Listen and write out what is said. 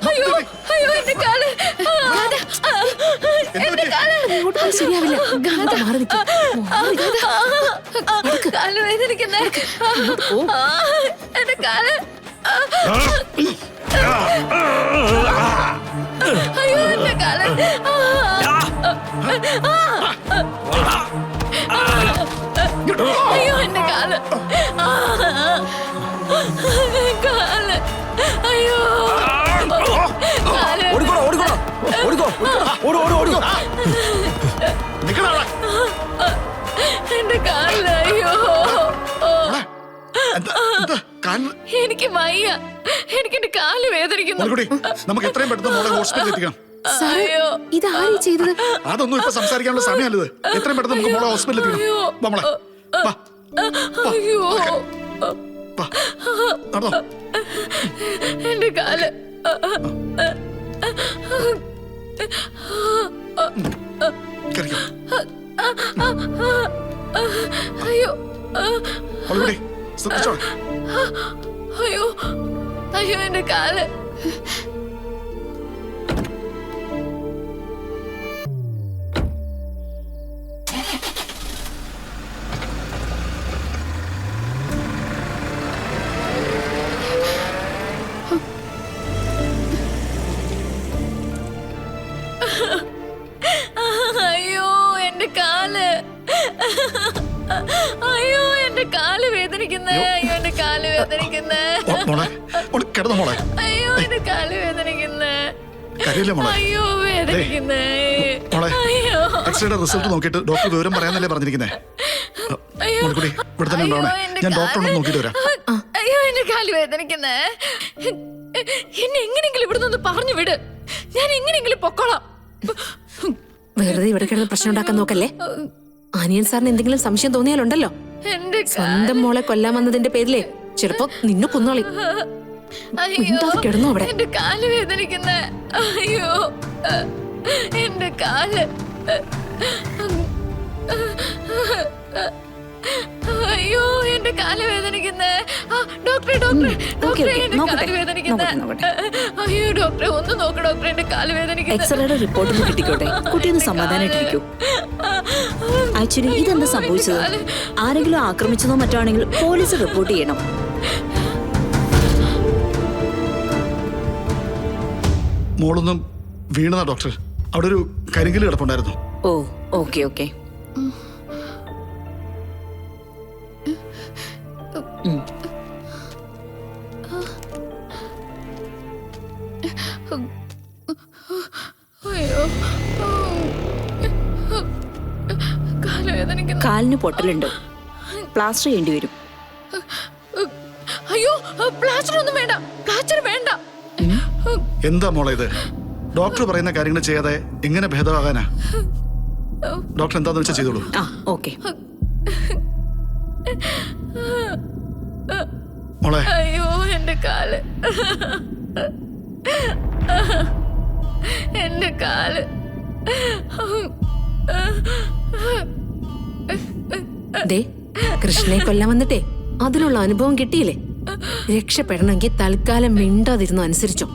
അയ്യോ അയ്യോ എന്റെ കാല് എന്റെ കാല് ശരിയാവില്ല. മാറി നിൽക്ക്. കാല് വേദനിക്കുന്നേ എന്റെ കാല് അയ്യോ എന്റെ കാല് അയ്യോ എന്റെ കാല് കാല് അയ്യോ കാല് ഓടിക്കോ ഓടിക്കോ ഓടിക്കോ ഓടി ഓടി ഓടിക്കോ. എന്റെ കാല് അയ്യോ എനിക്ക് വയ്യ. എനിക്ക് എന്റെ കാല് വേദനിക്കുന്നു. നമുക്ക് എത്രയും പെട്ടെന്ന് മോളെ ഹോസ്പിറ്റലിൽ എത്തിക്കണം. അയ്യോ ഇതാരും ചെയ്തത്? അതൊന്നും ഇപ്പൊ സംസാരിക്കാനുള്ള സമയമല്ലത്. എത്രയും പെട്ടെന്ന് നമുക്ക് മോളെ ഹോസ്പിറ്റലിൽ എത്തിക്കണം. നമ്മളെ അയ്യോ നടന്നോ. എന്റെ കാല് അയ്യോ ശ്രദ്ധിച്ചോ. അയ്യോ അയ്യോ എന്റെ കാല് അയ്യോ എന്റെ കാല് അയ്യോ എന്റെ കാല് വേദനിക്കുന്നേ അയ്യോ എന്റെ കാല് വേദനിക്കുന്നേ കിടന്നോ മോളെ. അയ്യോ എന്റെ കാല് വേദനിക്കുന്നേ മോളെ. അയ്യോ വേദനിക്കുന്നേ അയ്യോ എക്സ്റേയുടെ റിസൾട്ട് നോക്കിയിട്ട് ഡോക്ടർ വിവരം പറയാന്നല്ലേ പറഞ്ഞിരിക്കുന്നേ. ഇവിടെ തന്നെ ഉണ്ടാവണേ. ഞാൻ ഡോക്ടറെ നോക്കിയിട്ട് വരാം. അയ്യോ എന്റെ കാല് വേദനിക്കുന്നേ. എന്നെ എങ്ങനെയെങ്കിലും ഇവിടെ നിന്ന് പറഞ്ഞു വിട്. ഞാൻ എങ്ങനെയെങ്കിലും പൊക്കോളാം. വെറുതെ ഇവിടെ കിടന്ന് പ്രശ്നം ഉണ്ടാക്കാൻ നോക്കല്ലേ. ആനിയൻ സാറിന് എന്തെങ്കിലും സംശയം തോന്നിയാലുണ്ടല്ലോ, സ്വന്തം മോളെ കൊല്ലാൻ വന്നതിന്റെ പേരിലേ ചിലപ്പോ നിന്നെ കൊന്നോളി. കിടന്നോ അവിടെ. എന്റെ കാല് വേദനിക്കുന്നേ. അയ്യോ എന്റെ കാല് അയ്യോ എന്റെ കാല് വേദനിക്കുന്നേ. ഡോക്ടറെ ഡോക്ടറെ ഡോക്ടറെ എന്റെ കാല് വേദനിക്കുന്നേ. അയ്യോ ഡോക്ടറെ ഒന്ന് നോക്ക് ഡോക്ടറെ എന്റെ കാല് വേദനിക്കുന്നേ. എക്സ്റേയുടെ റിപ്പോർട്ട് കിട്ടിക്കോട്ടെ. കുട്ടിയൊന്ന് സമാധാനായിട്ടിരിക്കൂ. ആക്ച്വലി ഇതെന്താ സംഭവിച്ചത്? ആരെങ്കിലും ആക്രമിച്ചതോ മറ്റോ ആണെങ്കിൽ പോലീസ് റിപ്പോർട്ട് ചെയ്യണം. മോളൊന്നും വീണതാ ഡോക്ടർ. അവിടെ ഒരു കരിങ്കല് കിടപ്പുണ്ടായിരുന്നു. ഓ ഓക്കെ ഓക്കെ. അയ്യോ കാല് വേദനിക്കുന്നു. കാലിന് പൊട്ടലുണ്ട്. പ്ലാസ്റ്റർ ചെയ്യേണ്ടി വരും. അയ്യോ പ്ലാസ്റ്റർ ഒന്നും വേണ്ട. പ്ലാസ്റ്റർ വേണ്ട. എന്താ മോളെ ഇത്? ഡോക്ടർ പറയുന്ന കാര്യങ്ങൾ ചെയ്യാതെ എങ്ങനെ ഭേദമാകാനാ? ഡോക്ടർ എന്താന്ന് വെച്ചാൽ ചെയ്തോളൂ. ആ ഓക്കെ. മോളെ അയ്യോ എന്റെ കാല് എന്റെ കാല് ദേ, കൃഷ്ണനെ കൊല്ലാൻ വന്നിട്ടേ അതിനുള്ള അനുഭവം കിട്ടിയില്ലേ? രക്ഷപ്പെടണമെങ്കിൽ തൽക്കാലം മിണ്ടാതിരുന്നു അനുസരിച്ചോ.